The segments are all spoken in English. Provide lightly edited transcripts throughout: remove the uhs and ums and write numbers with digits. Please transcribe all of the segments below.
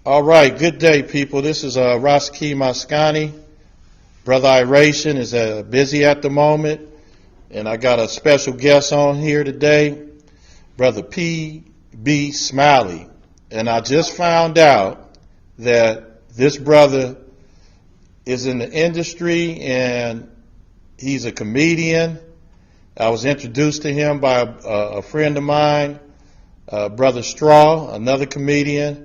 All right, good day, people. This is Roski Mascani. Brother Iration is busy at the moment, and I got a special guest on here today, Brother P.B. Smiley. And I just found out that this brother is in the industry, and he's a comedian. I was introduced to him by a friend of mine, Brother Straw, another comedian.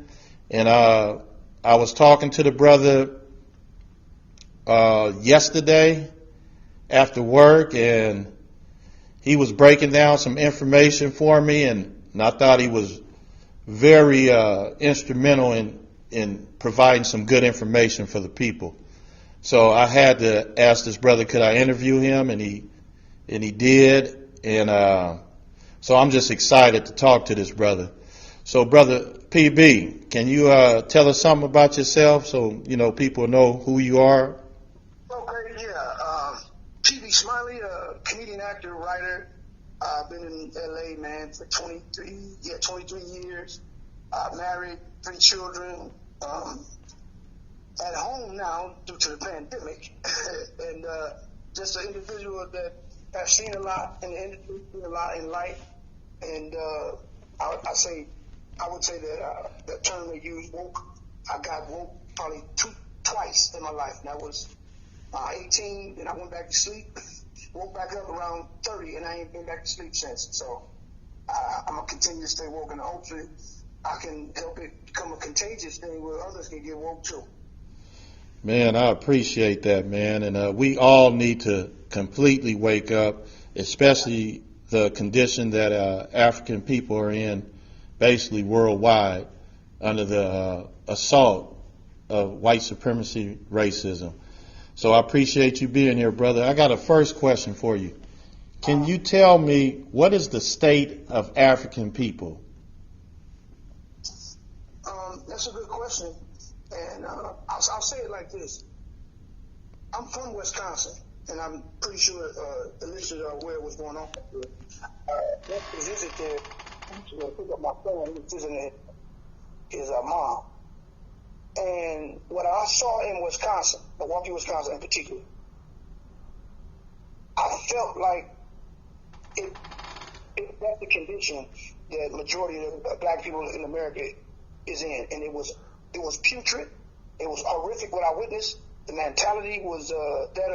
And I was talking to the brother yesterday after work, and he was breaking down some information for me, and I thought he was very instrumental in providing some good information for the people. So I had to ask this brother, could I interview him, and he did, and so I'm just excited to talk to this brother. So, Brother PB, can you tell us something about yourself so, people know who you are? Okay, yeah. PB Smiley, comedian, actor, writer. I've been in L.A., man, for 23 years. Married, 3 children. At home now due to the pandemic. And just an individual that has seen a lot in the industry, seen a lot in life. And I would say that the term they use, woke, I got woke probably twice in my life. And that was 18, and I went back to sleep. Woke back up around 30, and I ain't been back to sleep since. So I'm going to continue to stay woke, and hopefully I can help it become a contagious thing where others can get woke too. Man, I appreciate that, man. And we all need to completely wake up, especially the condition that African people are in, basically worldwide, under the assault of white supremacy racism. So I appreciate you being here, brother. I got a first question for you. Can you tell me, what is the state of African people? That's a good question. And I'll say it like this. I'm from Wisconsin, and I'm pretty sure the listeners are aware of what's going on. Went to visit there. To pick up my son who was visiting his mom. And what I saw in Wisconsin, Milwaukee, Wisconsin in particular, I felt like that's the condition that majority of black people in America is in. And it was putrid. It was horrific what I witnessed. The mentality was that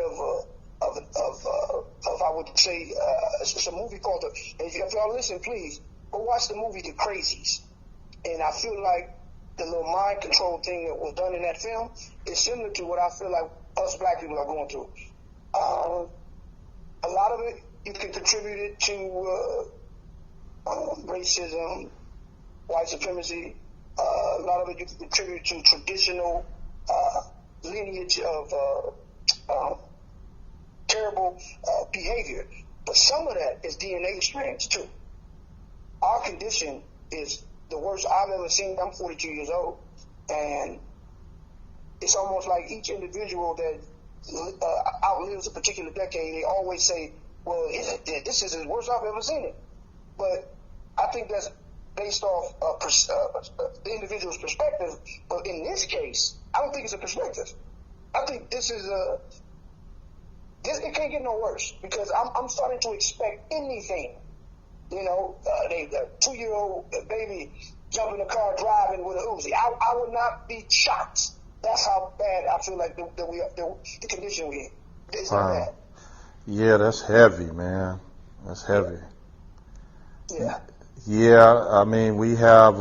of I would say, it's a movie called, if y'all listen, please, go watch the movie The Crazies. And I feel like the little mind control thing that was done in that film is similar to what I feel like us black people are going through. A lot of it, you can contribute it to racism, white supremacy. A lot of it you can contribute to traditional lineage of terrible behavior. But some of that is DNA strands too. Our condition is the worst I've ever seen. I'm 42 years old, and it's almost like each individual that outlives a particular decade, they always say, well, this is the worst I've ever seen it. But I think that's based off the individual's perspective. But in this case, I don't think it's a perspective. I think this is it can't get no worse, because I'm starting to expect anything. The 2-year-old baby jump in the car driving with a Uzi. I would not be shocked. That's how bad I feel like the condition we're in. It's not bad. Yeah, that's heavy, man. That's heavy. Yeah. Yeah, I mean, we have,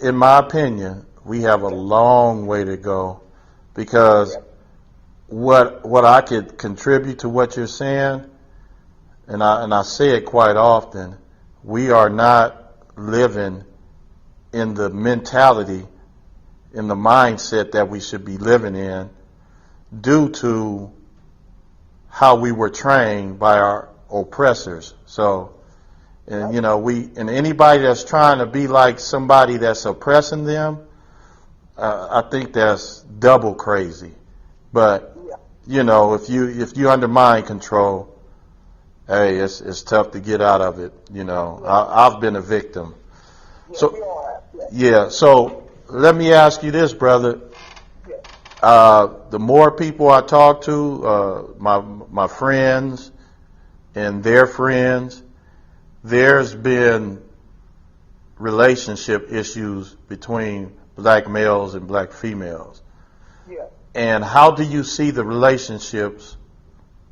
in my opinion, we have a long way to go, because what I could contribute to what you're saying, and I say it quite often, we are not living in the mentality, in the mindset that we should be living in, due to how we were trained by our oppressors. So, and and anybody that's trying to be like somebody that's oppressing them, I think that's double crazy. But if you under mind control, hey, it's tough to get out of it. I've been a victim. So, yeah. So let me ask you this, brother. Yeah. The more people I talk to, my friends and their friends, there's been relationship issues between black males and black females. Yeah. And how do you see the relationships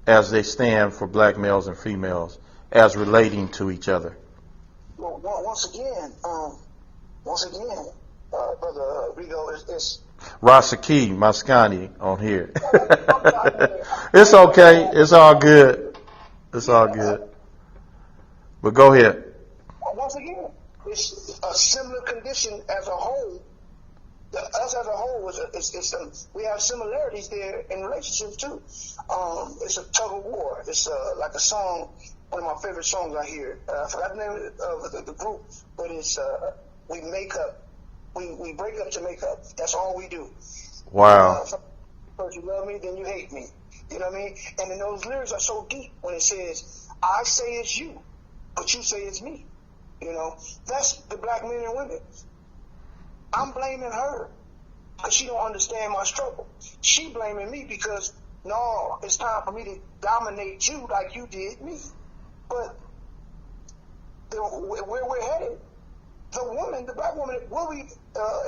as they stand for black males and females as relating to each other? Well, once again, Brother Rigo, it's Rasaki Maskani on here. It's okay. It's all good. It's all good. But go ahead. once again, it's a similar condition as a whole. Us as a whole, we have similarities there in relationships too. It's a tug of war. It's like a song, one of my favorite songs I hear. I forgot the name of the group, but it's we make up. We break up to make up. That's all we do. Wow. First you love me, then you hate me. You know what I mean? And then those lyrics are so deep when it says, I say it's you, but you say it's me. You know, that's the black men and women. I'm blaming her because she don't understand my struggle. She blaming me because, no, it's time for me to dominate you like you did me. But where we're headed, the black woman, will be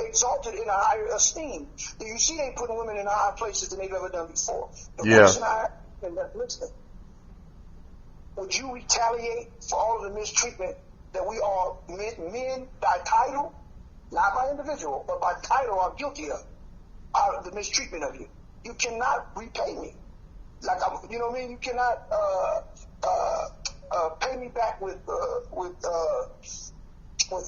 exalted in a higher esteem. You see they putting women in higher places than they've ever done before. The question listen, would you retaliate for all of the mistreatment that we are men by title, not by individual, but by title are guilty of, out of the mistreatment of you? You cannot repay me. Like, you know what I mean? You cannot pay me back with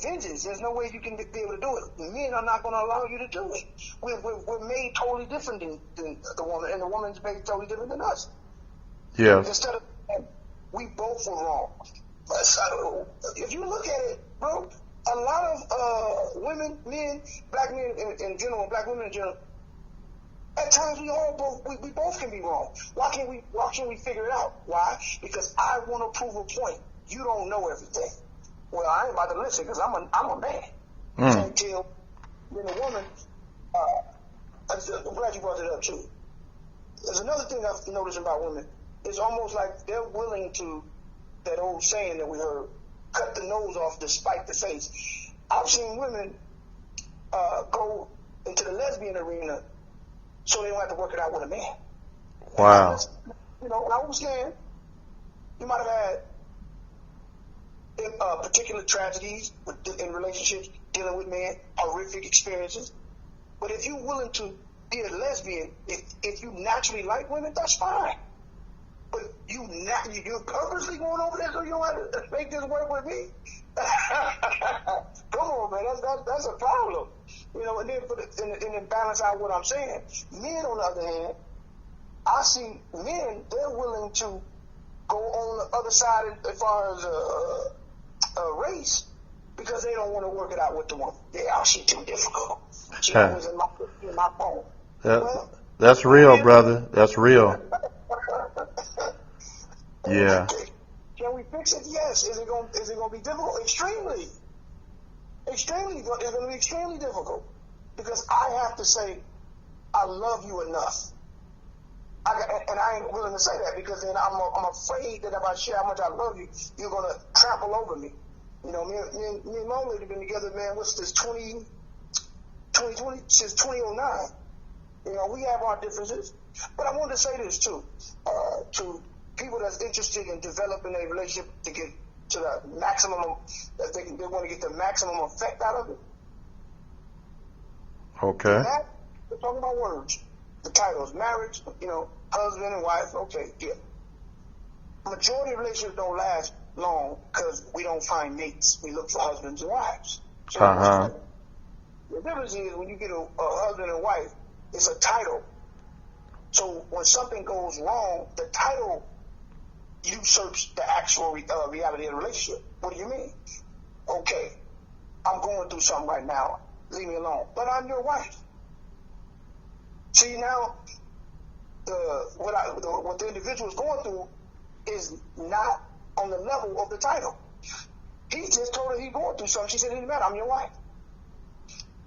vengeance. There's no way you can be able to do it. Men are not going to allow you to do it. We're made totally different than the woman, and the woman's made totally different than us. Yeah. Instead of, we both were wrong. If you look at it, bro, a lot of women, men, black men in general, black women in general, at times we both can be wrong. Why can't we figure it out? Why? Because I want to prove a point. You don't know everything. Well, I ain't about to listen because I'm a man. You can't tell being a woman. I'm glad you brought it up too. There's another thing I've noticed about women. It's almost like they're willing to, that old saying that we heard, cut the nose off despite the face. I've seen women go into the lesbian arena so they don't have to work it out with a man. Wow. You know, and I understand you might have had particular tragedies in relationships, dealing with men, horrific experiences. But if you're willing to be a lesbian, if you naturally like women, that's fine. But you're purposely going over there so you don't have to make this work with me? Come on, man, that's a problem. You know, and then and then balance out what I'm saying. Men, on the other hand, I see men, they're willing to go on the other side as far as race because they don't want to work it out with the woman. She's too difficult. She always in my phone. That's real, brother. That's real. Yeah. Can we fix it? Yes. Is it going to be difficult? Extremely. It's going to be extremely difficult because I have to say, I love you enough. And I ain't willing to say that because then I'm afraid that if I share how much I love you, you're going to trample over me. You know, me and my lady been together, man, what's this, 2020, since 2009. You know, we have our differences. But I wanted to say this, too, to people that's interested in developing a relationship to get to the maximum, that they want to get the maximum effect out of it. Okay. We're talking about words. The titles, marriage, you know, husband and wife, okay, yeah. Majority of relationships don't last long because we don't find mates. We look for husbands and wives. So the difference is when you get a husband and wife, it's a title. So when something goes wrong, the title usurps the actual reality of the relationship. What do you mean? Okay, I'm going through something right now. Leave me alone. But I'm your wife. See, now, what the individual is going through is not on the level of the title. He just told her he's going through something. She said, it doesn't matter, I'm your wife.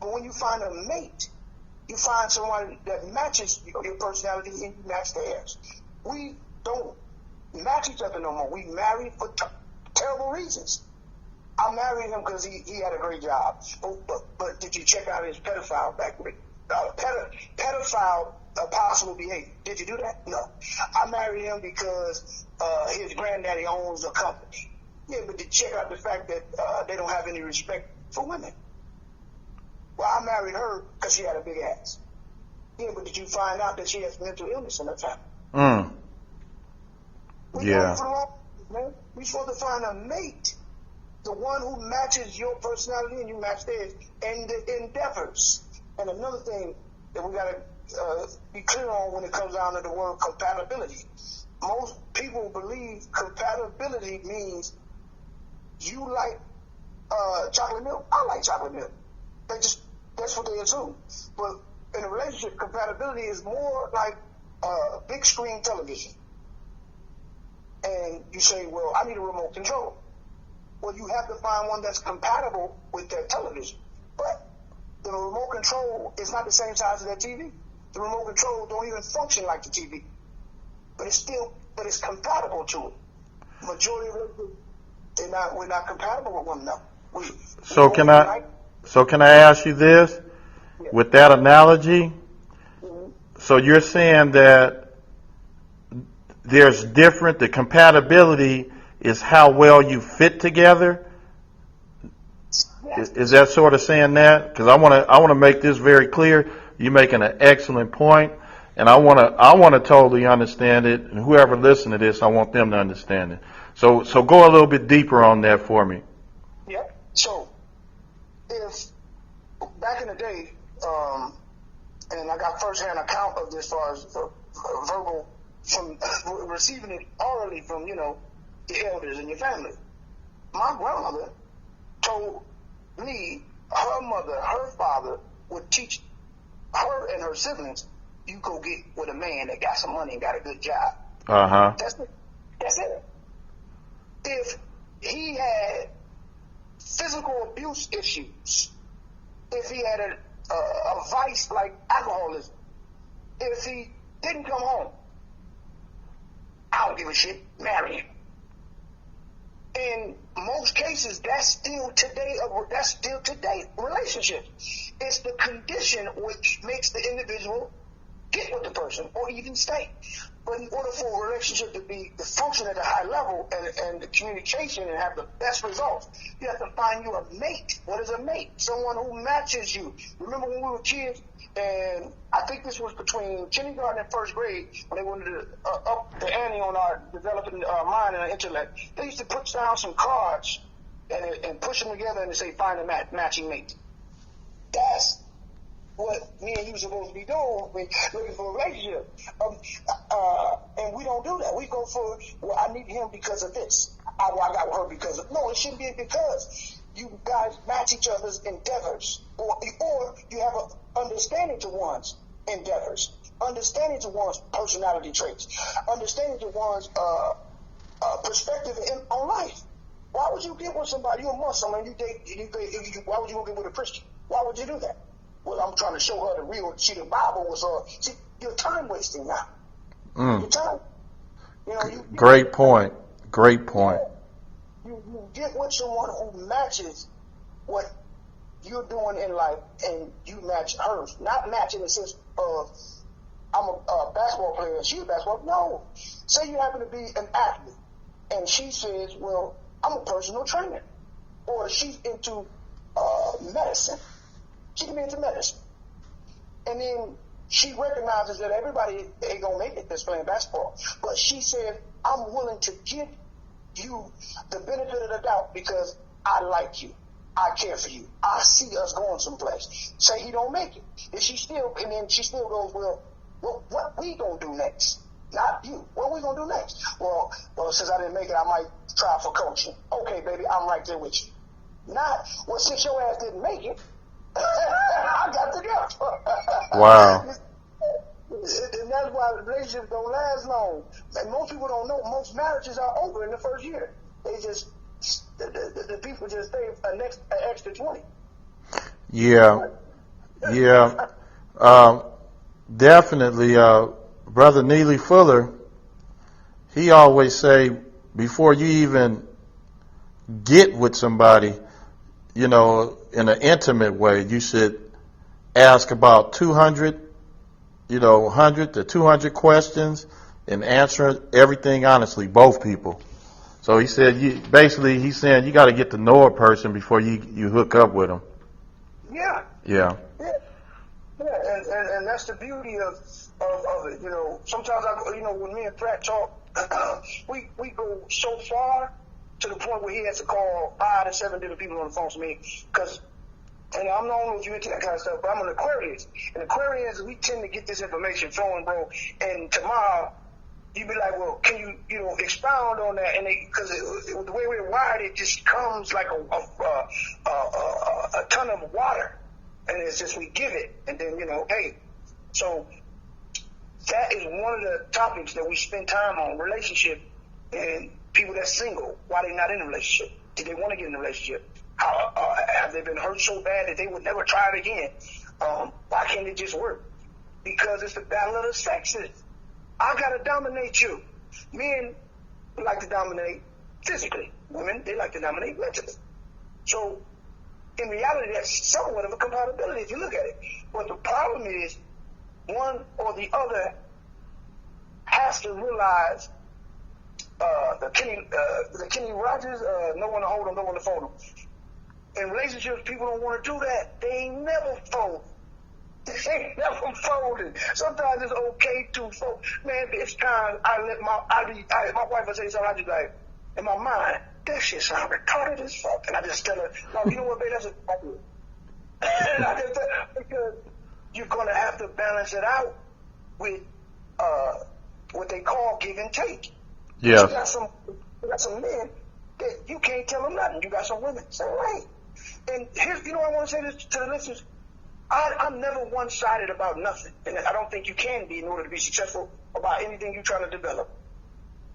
But But when you find a mate, you find someone that matches your personality and you match theirs. We don't match each other no more. We married for terrible reasons. I married him because he had a great job. But did you check out his pedophile background? Pedophile possible behavior. Did you do that? No. I married him because his granddaddy owns a company. Yeah, but did you check out the fact that they don't have any respect for women? Well, I married her because she had a big ass. Yeah, but did you find out that she has mental illness in her family? Yeah. We're supposed to find a mate, the one who matches your personality and you match theirs, and the endeavors. And another thing that we got to be clear on when it comes down to the word compatibility. Most people believe compatibility means you like chocolate milk, I like chocolate milk. That's what they assume. But in a relationship, compatibility is more like big screen television. And you say, well, I need a remote control. Well, you have to find one that's compatible with that television. But the remote control is not the same size as that TV. The remote control don't even function like the TV. But it's compatible to it. Majority of them, we're not compatible with one another. So can I ask you this? Yeah. With that analogy, so you're saying that the compatibility is how well you fit together? Is that sort of saying that? Because I want to make this very clear. You're making an excellent point, and I want to totally understand it. And whoever listens to this, I want them to understand it. So go a little bit deeper on that for me. Yeah. So if back in the day, and I got firsthand account of this as far as verbal, from receiving it orally from the elders in your family. My grandmother told me her mother, her father would teach her and her siblings, you go get with a man that got some money and got a good job. That's it. If he had physical abuse issues, if he had a vice like alcoholism, if he didn't come home, I don't give a shit, marry him. In most cases, that's still today relationship. It's the condition which makes the individual get with the person or even stay. But in order for a relationship to function at a high level and the communication and have the best results, you have to find you a mate. What is a mate? Someone who matches you. Remember when we were kids, and I think this was between kindergarten and first grade, when they wanted to up the ante on our developing our mind and our intellect, they used to put down some cards and push them together and say, find a matching mate. That's what me and you supposed to be doing when looking for a relationship. And we don't do that. We go for, well, I need him because of this. I got with her because of, no, it shouldn't be because you guys match each other's endeavors. Or you have an understanding to one's endeavors, understanding to one's personality traits, understanding to one's perspective on life. Why would you get with somebody, you're a Muslim, and why would you go get with a Christian? Why would you do that? Well, I'm trying to show her the real, the Bible was see, you're time wasting now. Your time. Great point. You get with someone who matches what you're doing in life, and you match hers. Not match in the sense of I'm a basketball player and she's a basketball. No. Say you happen to be an athlete, and she says, well, I'm a personal trainer. Or she's into medicine. She can be into medicine. And then she recognizes that everybody ain't gonna make it that's playing basketball. But she said, I'm willing to give you the benefit of the doubt because I like you. I care for you. I see us going someplace. Say he don't make it. And then she still goes, well, what we gonna do next? Not you. What we gonna do next? Well, since I didn't make it, I might try for coaching. Okay, baby, I'm right there with you. Not, well, since your ass didn't make it, I got to go. Wow. And that's why relationships don't last long. And most people don't know, most marriages are over in the first year. They just, the people just stay an extra 20. Yeah. Yeah, definitely. Brother Neely Fuller, he always say before you even get with somebody, you know, in an intimate way, you should ask about 200, 100 to 200 questions and answer everything honestly, both people. So he said, basically, he's saying you got to get to know a person before you hook up with them. Yeah. Yeah. Yeah. Yeah, and that's the beauty of it. You know, sometimes when me and Pratt talk, we go so far to the point where he has to call 5 to 7 different people on the phone to me, because, and I don't know if you're into that kind of stuff, but I'm an Aquarius, and Aquarians, we tend to get this information flowing, bro. And tomorrow, you be like, well, can you expound on that? And because the way we're wired, it just comes like a ton of water. And it's just we give it, and then hey. So that is one of the topics that we spend time on: relationship and people that's single. Why they not in a relationship? Did they want to get in a relationship? How have they been hurt so bad that they would never try it again? Why can't it just work? Because it's the battle of the sexes. I gotta dominate you. Men like to dominate physically. Women, they like to dominate mentally. So in reality, that's somewhat of a compatibility if you look at it. But the problem is, one or the other has to realize the Kenny Rogers, no one to hold them, no one to fold them. In relationships, people don't want to do that. They ain't never fold. They ain't never folded. Sometimes it's okay to fold. Man, it's time my wife will say something, I just like, in my mind, that shit sound retarded as fuck. And I just tell her, no, you know what, babe, that's a problem. And I just because you're going to have to balance it out with what they call give and take. Yes. You got some men that you can't tell them nothing. You got some women, same way. And here's, I want to say this to the listeners. I'm never one-sided about nothing. And I don't think you can be in order to be successful about anything you're trying to develop.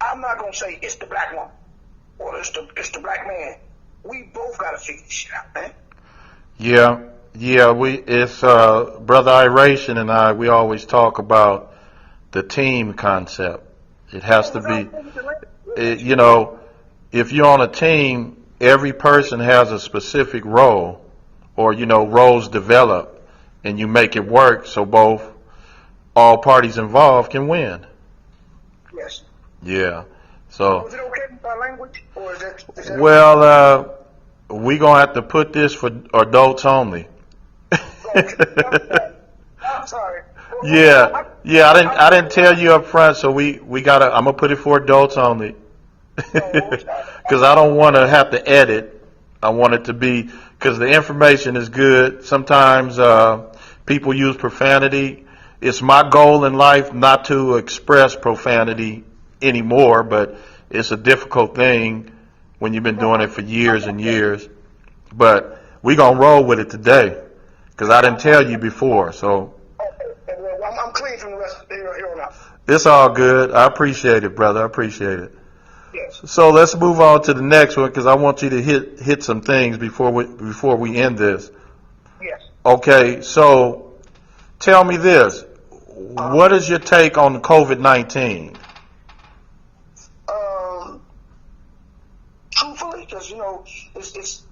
I'm not going to say it's the black woman or it's the black man. We both got to figure this shit out, man. Yeah. It's Brother Iration and I, we always talk about the team concept. It has to be, if you're on a team, every person has a specific role, or, roles develop, and you make it work so all parties involved can win. Yes. Yeah. So. Is it okay with our language, or is that well, we're going to have to put this for adults only. I'm sorry. Yeah. I didn't tell you up front, so I'm gonna put it for adults only. Because I don't want to have to edit. I want it to be, because the information is good. Sometimes people use profanity. It's my goal in life not to express profanity anymore, but it's a difficult thing when you've been doing it for years and years. But we're going to roll with it today, because I didn't tell you before. So I'm clean from the rest of here on out. It's all good. I appreciate it, brother. I appreciate it. Yes. So let's move on to the next one, because I want you to hit some things before we end this. Yes. Okay, so tell me this. What is your take on COVID-19? Truthfully, because it's.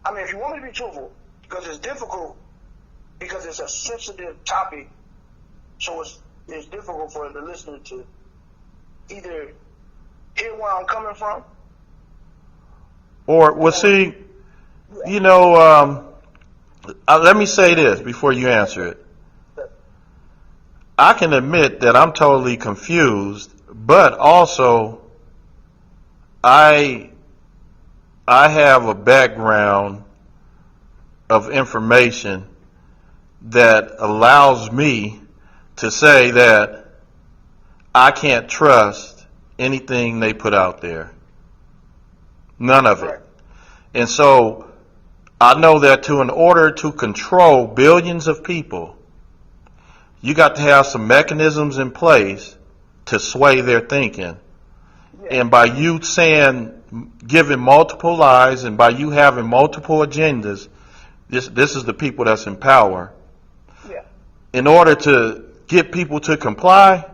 I mean, if you want me to be truthful, because it's difficult, because it's a sensitive topic, so it's difficult for the listener to either hear where I'm coming from. Or, see, let me say this before you answer it. I can admit that I'm totally confused, but also I have a background of information that allows me to say that I can't trust anything they put out there. None of it. And so I know that in order to control billions of people, you got to have some mechanisms in place to sway their thinking. And by you giving multiple lies, and by you having multiple agendas, This is the people that's in power. Yeah. In order to get people to comply,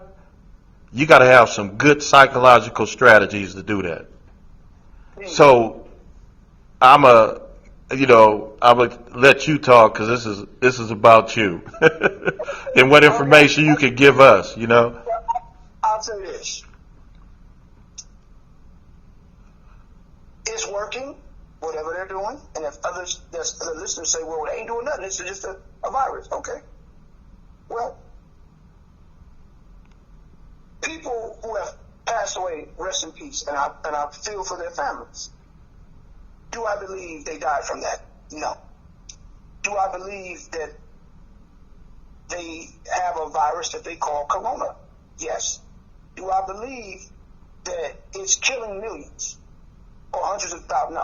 you got to have some good psychological strategies to do that. So I'm a let you talk because this is about you and what information you can give us. I'll say this: it's working, whatever they're doing. And if other listeners say, "Well, they ain't doing nothing. It's just a virus," okay. Well, people who have passed away, rest in peace, and I feel for their families. Do I believe they died from that? No. Do I believe that they have a virus that they call corona? Yes. Do I believe that it's killing millions or hundreds of thousands?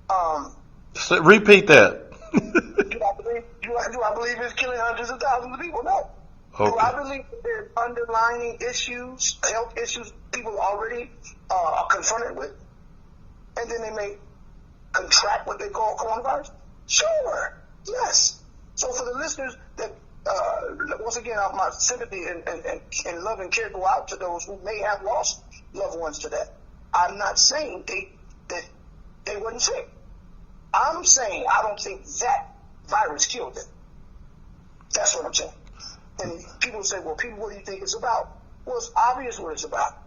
No. So repeat that. Do I believe it's killing hundreds of thousands of people? No. Okay. Do I believe that there's underlying issues, health issues, people already are confronted with, and then they may contract what they call coronavirus? Sure, yes. So for the listeners that, once again, my sympathy and love and care go out to those who may have lost loved ones to that. I'm not saying that they wasn't sick. I'm saying I don't think that virus killed them. That's what I'm saying. And people say, well, people, what do you think it's about? Well, it's obvious what it's about.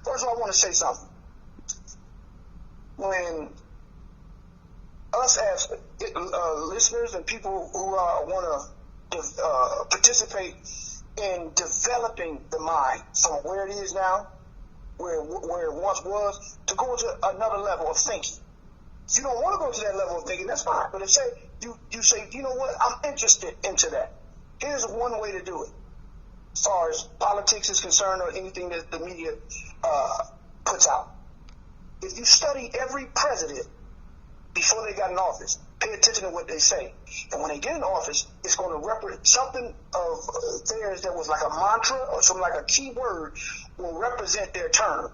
First of all, I want to say something. When us as listeners and people who want to participate in developing the mind from where it is now, where it once was, to go to another level of thinking. If you don't want to go to that level of thinking, that's fine. But if you say, you know what, I'm interested into that. Here's one way to do it. As far as politics is concerned or anything that the media puts out. If you study every president before they got in office, pay attention to what they say. And when they get in office, it's going to represent something of theirs that was like a mantra or something like a key word will represent their term.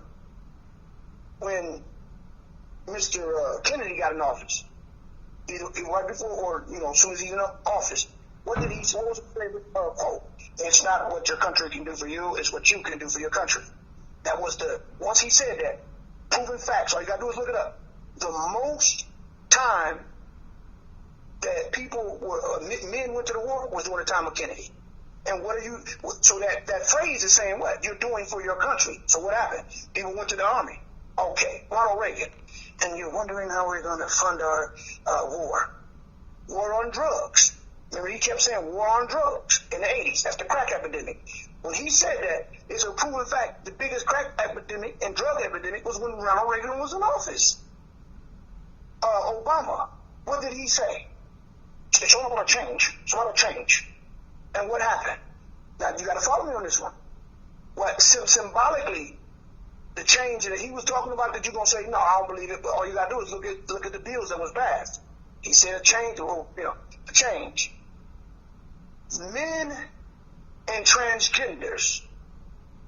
When Mr. Kennedy got in office, either right before or as soon as he's in office, what was his favorite quote? It's not what your country can do for you, it's what you can do for your country. That was once he said that, proven facts, all you gotta do is look it up. The most time that men went to the war was during the time of Kennedy. And so that phrase is saying what? You're doing for your country. So what happened? People went to the army. Okay, Ronald Reagan. And you're wondering how we're going to fund our war. War on drugs. Remember, he kept saying war on drugs in the 80s. That's the crack epidemic. When he said that, it's a proven fact the biggest crack epidemic and drug epidemic was when Ronald Reagan was in office. Obama, what did he say? It's all about change. It's all about change. And what happened? Now, you got to follow me on this one. What symbolically, the change that he was talking about, that you're going to say, no, I don't believe it, but all you got to do is look at the bills that was passed. He said a change, a change. Men and transgenders,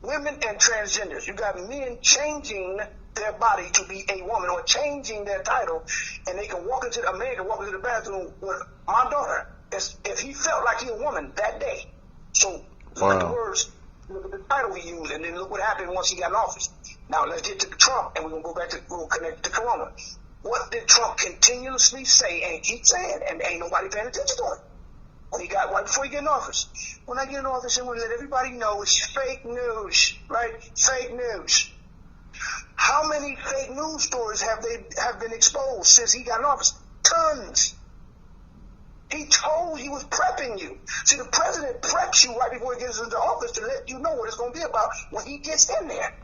women and transgenders. You got men changing their body to be a woman or changing their title, and a man can walk into the bathroom with my daughter if he felt like he a woman that day. So look at the words, look at the title he used, and then look what happened once he got in office. Now let's get to Trump, and we're gonna we'll connect to Corona. What did Trump continuously say and keep saying, and ain't nobody paying attention to it? Right before he get in office. When I get in office, I'm going to let everybody know it's fake news, right? Fake news. How many fake news stories have been exposed since he got in office? Tons. He was prepping you. See, the president preps you right before he gets into office to let you know what it's going to be about when he gets in there.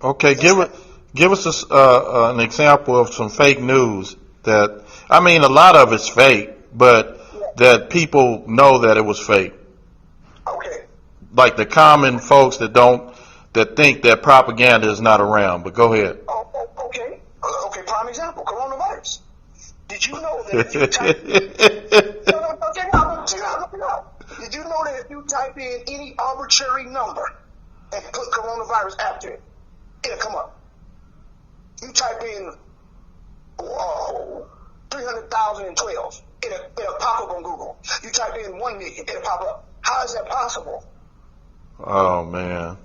Okay, give us an example of some fake news that, I mean, a lot of it's fake, but that people know that it was fake. Okay. Like the common folks that think that propaganda is not around. But go ahead. Okay. Okay. Prime example: coronavirus. Did you know that if you type? Did you know that if you type in any arbitrary number and put coronavirus after it, it'll come up? You type in 300,012. It'll pop up on Google. You type in 1 million, it'll pop up. How is that possible? Oh man.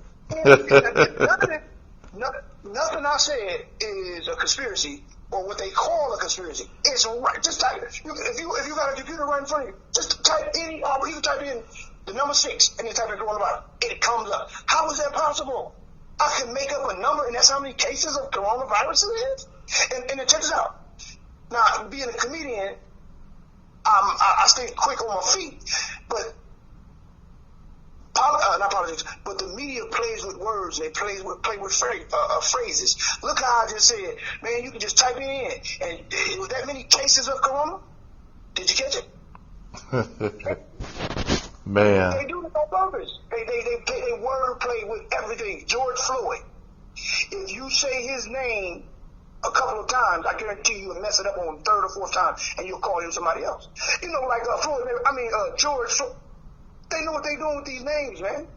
Nothing I said is a conspiracy or what they call a conspiracy. It's right. Just type it. If you got a computer right in front of you, just type any. You can type in the number 6 and then type it on the bottom. It comes up. How is that possible? I can make up a number and that's how many cases of coronavirus there is. And then check this out. Now, being a comedian, I stay quick on my feet, but not politics, but the media plays with words. They play with phrases. Look how I just said, man, you can just type it in, and was that many cases of corona? Did you catch it? Man. They do it on purpose. They word play with everything. George Floyd. If you say his name a couple of times, I guarantee you will mess it up on the third or fourth time, and you'll call him somebody else. You know, like George Floyd. They know what they're doing with these names, man.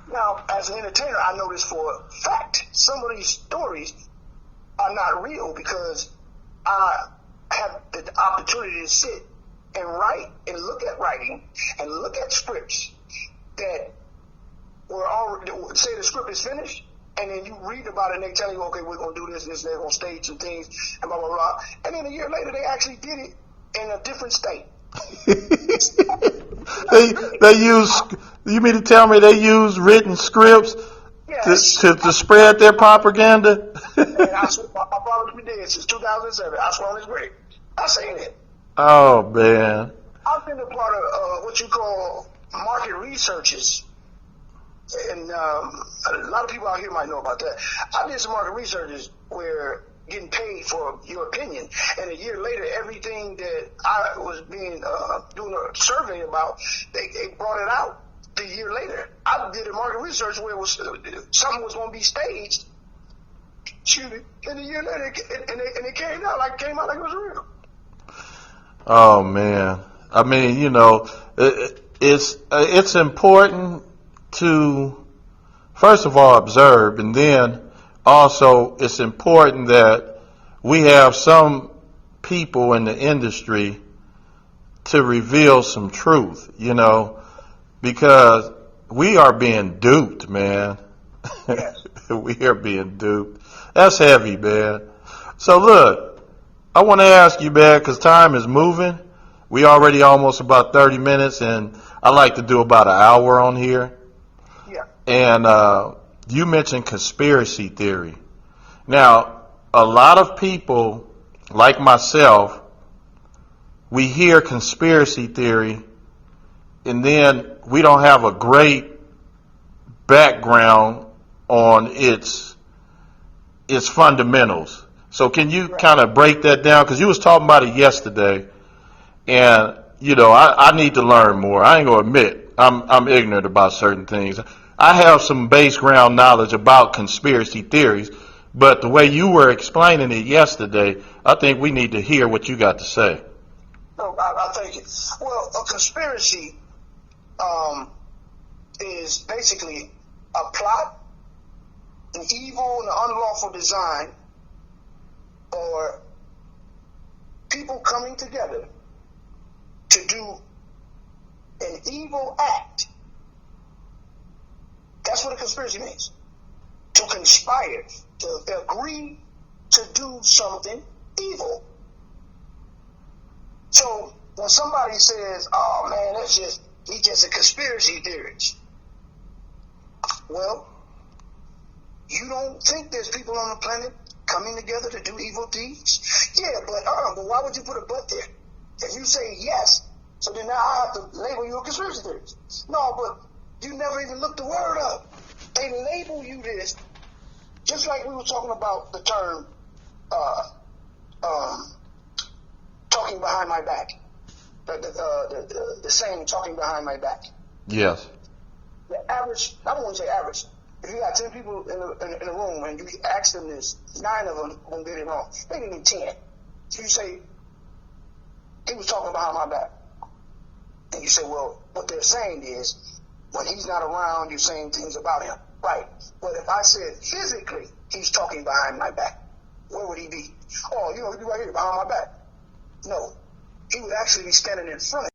Now, as an entertainer, I know this for a fact. Some of these stories are not real because I have the opportunity to sit and write and look at writing and look at scripts that were already, say the script is finished, and then you read about it and they tell you, okay, we're going to do this and this, and they're going to stage some things and blah, blah, blah. And then a year later, they actually did it in a different state. they use. You mean to tell me they use written scripts to spread their propaganda? And I followed me dead since 2007. I swear on his grave. I say that. Oh man. I've been a part of what you call market researches, and a lot of people out here might know about that. I did some market researches where getting paid for your opinion, and a year later, everything that I was doing a survey about, they brought it out. The year later, I did a market research where something was going to be staged. And a year later, it came out like it was real. Oh man, I mean, you know, it's important to first of all observe, and then also it's important that we have some people in the industry to reveal some truth, you know, because we are being duped, man. Yes. We are being duped. That's heavy, man. So look, I want to ask you, man, because time is moving. We already almost about 30 minutes, and I like to do about an hour on here. Yeah. And you mentioned conspiracy theory. Now, a lot of people, like myself, we hear conspiracy theory, and then we don't have a great background on its fundamentals. So can you kind of break that down? Because you was talking about it yesterday, and you know I need to learn more. I ain't gonna admit I'm ignorant about certain things. I have some background knowledge about conspiracy theories, but the way you were explaining it yesterday, I think we need to hear what you got to say. No, I thank you. Well, a conspiracy is basically a plot, an evil and unlawful design, or people coming together to do an evil act. That's what a conspiracy means. To conspire, to agree to do something evil. So when somebody says, oh man, he's just a conspiracy theorist. Well, you don't think there's people on the planet coming together to do evil deeds? Yeah, but why would you put a but there? If you say yes, so then now I have to label you a conspiracy theorist. No, but you never even looked the word up. They label you this, just like we were talking about the term talking behind my back. The saying talking behind my back. Yes. The average, I don't want to say average, if you got 10 people in a room and you ask them this, 9 of them won't get it wrong. Maybe even 10. So you say, he was talking behind my back. And you say, well, what they're saying is, when he's not around, you're saying things about him. Right. But if I said physically, he's talking behind my back. where would he be? Oh, he'd be right here behind my back. No, he would actually be standing in front of